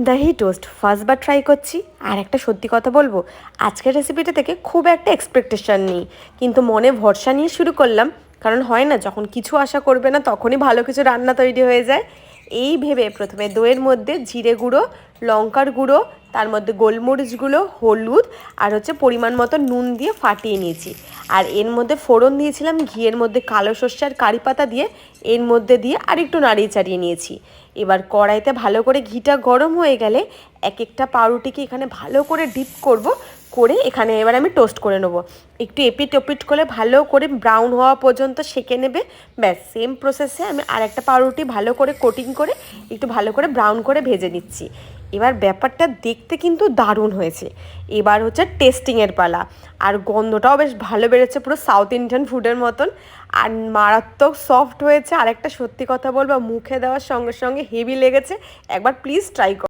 দহি toast ফার্স্টবার try করছি। আর একটা সত্যি কথা বলবো, আজকের রেসিপিটা থেকে খুব একটা এক্সপেকটেশন নেই, কিন্তু মনে ভরসা নিয়ে শুরু করলাম। কারণ হয় না, যখন কিছু আশা করবে না তখনই ভালো কিছু রান্না তৈরি হয়ে যায়। এই ভেবে প্রথমে দইয়ের মধ্যে জিরে গুঁড়ো, লঙ্কার গুঁড়ো, তার মধ্যে গোলমরিচ গুঁড়ো, হলুদ আর পরিমাণ মতো নুন দিয়ে ফাটিয়ে নিয়েছি। আর এর মধ্যে ফোড়ন দিয়েছিলাম ঘিয়ের মধ্যে কালো সর্ষে আর কারি পাতা দিয়ে, এর মধ্যে দিয়ে আর একটু নাড়িয়ে চাড়িয়ে নিয়েছি। এবার কড়াইতে ভালো করে ঘিটা গরম হয়ে গেলে এক একটা পাউরুটিকে এখানে ভালো করে ডিপ করব, করে এখানে এবার আমি টোস্ট করে নেব। একটু এপিট ওপিট করে ভালো করে ব্রাউন হওয়া পর্যন্ত সেঁকে নেবে। ব্যাস সেম প্রসেসে আমি আর একটা পাউরুটি ভালো করে কোটিং করে একটু ভালো করে ব্রাউন করে ভেজে নিচ্ছি। এবার ব্যাপারটা দেখতে কিন্তু দারুণ হয়েছে। এবার টেস্টিংয়ের পালা। আর গন্ধটাও বেশ ভালো বেড়েছে, পুরো সাউথ ইন্ডিয়ান ফুডের মতন। আর মারাত্মক সফট হয়েছে। আর একটা সত্যি কথা বলবো, মুখে দেওয়ার সঙ্গে সঙ্গে হেভি লেগেছে। একবার প্লিজ ট্রাই করো।